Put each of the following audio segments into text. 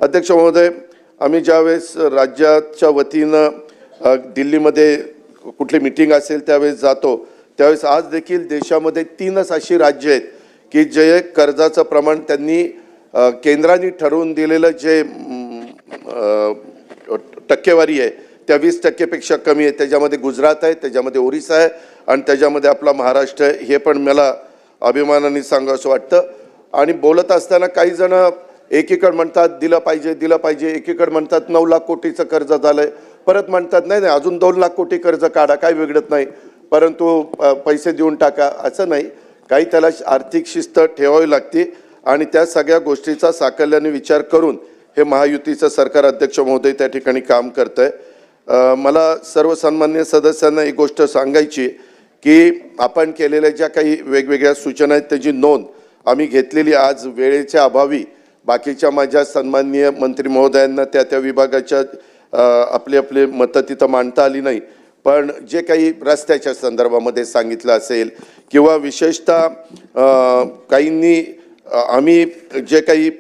अध्यक्ष महोदय, आम्ही ज्यावेळेस राज्याच्या वतीनं दिल्लीमध्ये कुठली मीटिंग असेल त्यावेळेस जातो, त्यावेळेस आज देखील देशामध्ये 3च अशी राज्य आहेत की जे कर्जाचं प्रमाण त्यांनी केंद्राने ठरवून दिलेलं जे टक्केवारी आहे त्या 20% पेक्षा कमी आहे। त्याच्यामध्ये गुजरात आहे, त्याच्यामध्ये ओरिसा आहे आणि त्याच्यामध्ये आपला महाराष्ट्र आहे। हे पण मला अभिमानाने सांगावंसं वाटतं। आणि बोलत असताना काही जण एकीकडे म्हणतात दिलं पाहिजे, एकीकडे म्हणतात 9 लाख कोटीचं कर्ज झालंय, परत म्हणतात नाही अजून 2 लाख कोटी कर्ज काढा, काय बिघडत नाही, परंतु पैसे देऊन टाका, असं नाही। काही त्याला आर्थिक शिस्त ठेवावी लागते आणि त्या सगळ्या गोष्टीचा साकल्याने विचार करून हे महायुतीचं सरकार अध्यक्ष महोदय त्या ठिकाणी काम करतंय। मला सर्व सन्माननीय सदस्यांना एक गोष्ट सांगायची की आपण केलेल्या ज्या काही वेगवेगळ्या सूचना आहेत त्याची नोंद आम्ही घेतलेली। आज वेळेच्या अभावी बाकीच्या माझ्या सन्माननीय मंत्री महोदयांना त्या विभागाच्या आपले मतं तिथं मांडता आली नाही, पण जे काही रस्त्याच्या संदर्भामध्ये सांगितलं असेल किंवा विशेषतः काहींनी आम्ही जे काही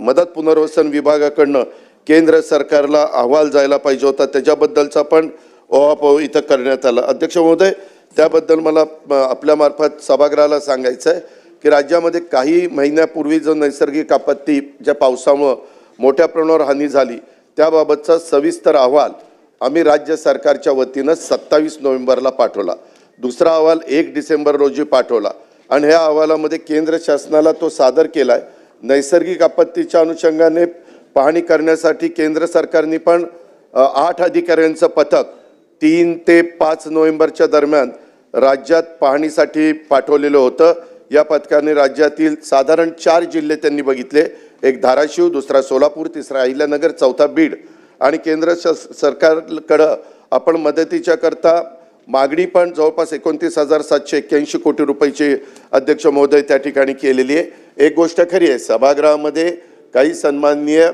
मदत पुनर्वसन विभागाकडनं केंद्र सरकारला अहवाल जायला पाहिजे होता त्याच्याबद्दलचा पण ओहापोह इथं करण्यात आला। अध्यक्ष महोदय, त्याबद्दल मला आपल्यामार्फत सभागृहाला सांगायचं आहे की राज्यामध्ये काही महिन्यापूर्वी जो नैसर्गिक आपत्ती ज्या पावसामुळे मोठ्या प्रमाणावर हानी झाली त्याबाबतचा सविस्तर अहवाल आम्ही राज्य सरकारच्या वतीनं 27 नोव्हेंबरला पाठवला। दुसरा अहवाल 1 डिसेंबर रोजी पाठवला आणि ह्या अहवालामध्ये केंद्र शासनाला तो सादर केलाय। नैसर्गिक आपत्तीच्या अनुषंगाने पाहणी करण्यासाठी केंद्र सरकारने पण 8 अधिकाऱ्यांचं पथक 3 ते 5 नोव्हेंबरच्या दरम्यान राज्यात पाहणीसाठी पाठवलेलं होतं। या पथकाने राज्यातील साधारण 4 जिल्हे त्यांनी बघितले, एक धाराशिव, दुसरा सोलापूर, तिसरा अहिल्यानगर, चौथा बीड। आणि केंद्र सरकारकडं आपण मदतीच्या करता मागणी पण जवळपास 29,781 कोटी रुपयाची अध्यक्ष महोदय त्या ठिकाणी केलेली आहे। एक गोष्ट खरी आहे, सभागृहामध्ये काही सन्माननीय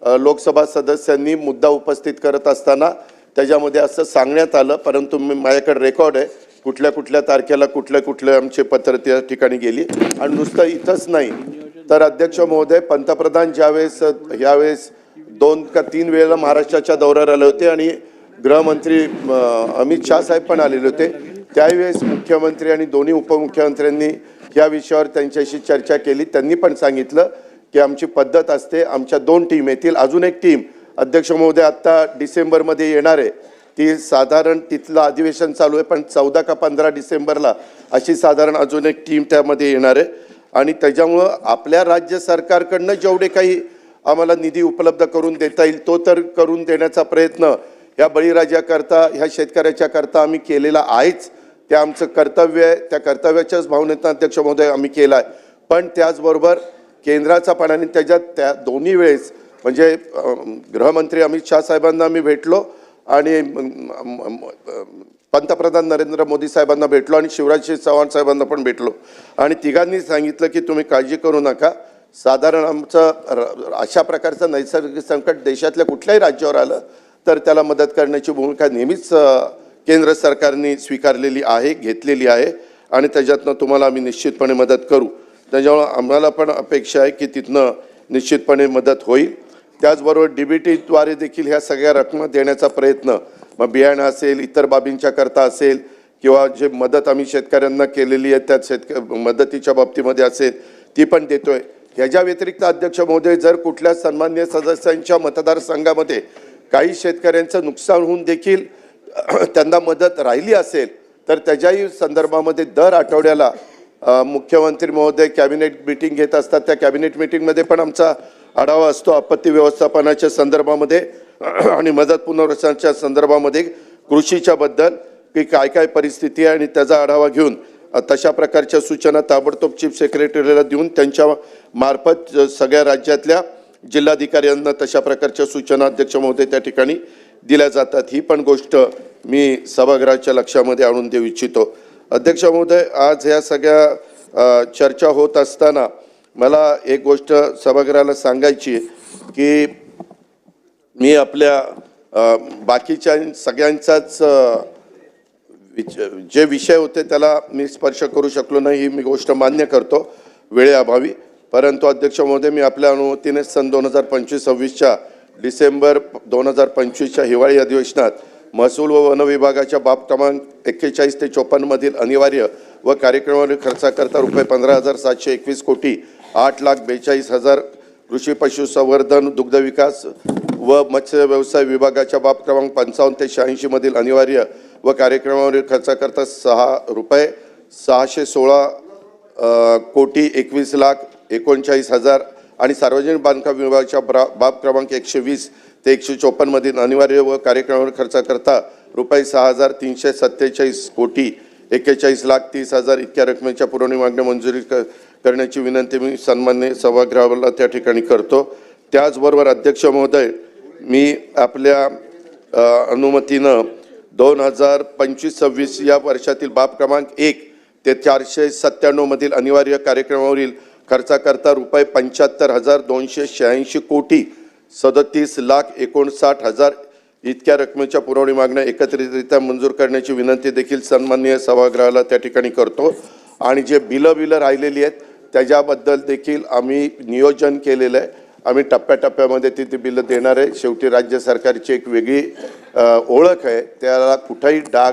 लोकसभा सदस्यांनी मुद्दा उपस्थित करत असताना त्याच्यामध्ये असं सांगण्यात आलं, परंतु माझ्याकडे रेकॉर्ड आहे कुठल्या तारखेला कुठले आमचे पत्र त्या ठिकाणी गेली। आणि नुसतं इथंच नाही तर अध्यक्ष महोदय, पंतप्रधान ज्यावेळेस यावेळेस 2 का 3 वेळेला महाराष्ट्राच्या दौऱ्यावर आले होते आणि गृहमंत्री अमित शाह साहेब पण आलेले होते, त्यावेळेस मुख्यमंत्री आणि दोन्ही उपमुख्यमंत्र्यांनी या विषयावर त्यांच्याशी चर्चा केली। त्यांनी पण सांगितलं की आमची पद्धत असते, आमच्या 2 टीम येतील, अजून एक टीम अध्यक्ष महोदय आता डिसेंबरमध्ये येणार आहे, ती साधारण तिथलं अधिवेशन चालू आहे पण 14 का 15 डिसेंबरला अशी साधारण अजून एक टीम त्यामध्ये येणार आहे। आणि त्याच्यामुळं आपल्या राज्य सरकारकडनं जेवढे काही आम्हाला निधी उपलब्ध करून देता येईल तो तर करून देण्याचा प्रयत्न ह्या बळीराजाकरता ह्या शेतकऱ्याच्या करता आम्ही केलेला आहेच। ते आमचं कर्तव्य आहे, त्या कर्तव्याच्याच भावनेतून अध्यक्ष महोदय आम्ही केला आहे। पण त्याचबरोबर केंद्राचा पण आणि त्याच्यात त्या दोन्ही वेळेस म्हणजे गृहमंत्री अमित शाह साहेबांना आम्ही भेटलो आणि पंतप्रधान नरेंद्र मोदी साहेबांना भेटलो आणि शिवराज सिंह चौहान साहेबांना पण भेटलो आणि तिघांनी सांगितलं की तुम्ही काळजी करू नका, साधारण आमचं अशा प्रकारचं नैसर्गिक संकट देशातल्या कुठल्याही राज्यावर आलं तर त्याला मदत करण्याची भूमिका नेहमीच केंद्र सरकारने स्वीकारलेली आहे, घेतलेली आहे आणि त्याच्यातनं तुम्हाला आम्ही निश्चितपणे मदत करू। त्याच्यामुळे आम्हाला पण अपेक्षा आहे की तिथनं निश्चितपणे मदत होईल। त्याचबरोबर DBTद्वारे देखील ह्या सगळ्या रकमा देण्याचा प्रयत्न, मग बियाणं असेल, इतर बाबींच्या करता असेल किंवा जे मदत आम्ही शेतकऱ्यांना केलेली आहे त्या मदतीच्या बाबतीमध्ये असेल ती पण देतोय। ह्याच्या व्यतिरिक्त अध्यक्ष महोदय, जर कुठल्या सन्माननीय सदस्यांच्या मतदारसंघामध्ये काही शेतकऱ्यांचं नुकसान होऊन देखील त्यांना मदत राहिली असेल तर त्याच्याही संदर्भामध्ये दर आठवड्याला मुख्यमंत्री महोदय कॅबिनेट मीटिंग घेत असतात, त्या कॅबिनेट मीटिंगमध्ये पण आमचा आढावा असतो आपत्ती व्यवस्थापनाच्या संदर्भामध्ये आणि मदत पुनर्वसनाच्या संदर्भामध्ये कृषीच्या बद्दल की काय परिस्थिती आहे आणि त्याचा आढावा घेऊन तशा प्रकारच्या सूचना ताबडतोब चीफ सेक्रेटरीला देऊन त्यांच्या मार्फत सगळ्या राज्यातल्या जिल्हाधिकाऱ्यांना तशा प्रकारच्या सूचना अध्यक्ष महोदय त्या ठिकाणी दिल्या जातात। ही पण गोष्ट मी सभागृहाच्या लक्षामध्ये आणून देऊ इच्छितो। अध्यक्ष महोदय, आज ह्या सगळ्या चर्चा होत असताना मला एक गोष्ट सभागृहाला सांगायची की मी आपल्या बाकीच्या सगळ्यांचाच जे विषय होते त्याला मी स्पर्श करू शकलो नाही, ही मी गोष्ट मान्य करतो वेळेअभावी। परंतु अध्यक्ष महोदय, मी आपल्या अनुमतीने सन 2025-26च्या डिसेंबर 2025च्या हिवाळी अधिवेशनात महसूल व वन विभागाच्या बाब क्रमांक 41 ते 54 मधील अनिवार्य व कार्यक्रमावरील खर्चाकरता रुपये 15,721 कोटी 8,42,000 कृषी पशुसंवर्धन दुग्ध विकास व मत्स्य व्यवसाय विभागाच्या बाब क्रमांक 55 ते 86 मधील अनिवार्य व कार्यक्रमावरील खर्चाकरता रुपये 616 कोटी 21,39,000 आणि सार्वजनिक बांधकाम विभागाच्या बाब क्रमांक 120 ते 154 मधील अनिवार्य व कार्यक्रमावर खर्चाकरता रुपये 6,347 कोटी 41,30,000 इतक्या रकमेच्या पुरवणी मागण्या मंजुरी करण्याची विनंती मी सन्माननीय सभागृहाला त्या ठिकाणी करतो। त्याचबरोबर अध्यक्ष महोदय, मी आपल्या अनुमतीनं 2025-26 या वर्षातील बाब क्रमांक 1 ते 497 मधील अनिवार्य कार्यक्रमावरील खर्चाकरता रुपये 75,286 कोटी 37,59,000 इतक्या रकमेच्या पुरवणी मागण्या एकत्रितरित्या मंजूर करण्याची विनंती देखील सन्माननीय सभागृहाला त्या ठिकाणी करतो। आणि जे बिलं राहिलेली आहेत त्याच्याबद्दल देखील आम्ही नियोजन केलेलं आहे। आम्ही टप्प्याटप्प्यामध्ये ती बिलं देणार आहे। शेवटी राज्य सरकारची एक वेगळी ओळख आहे, त्याला कुठेही डाग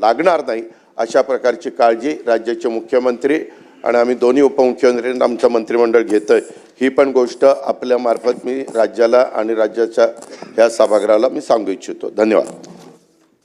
लागणार नाही अशा प्रकारची काळजी राज्याचे मुख्यमंत्री आणि आम्ही दोन्ही उपमुख्यमंत्र्यांना आमचं मंत्रिमंडळ घेतोय, ही पण गोष्ट आपल्या मार्फत मी राज्याला आणि राज्याच्या ह्या सभागृहाला मी सांगू इच्छितो। धन्यवाद।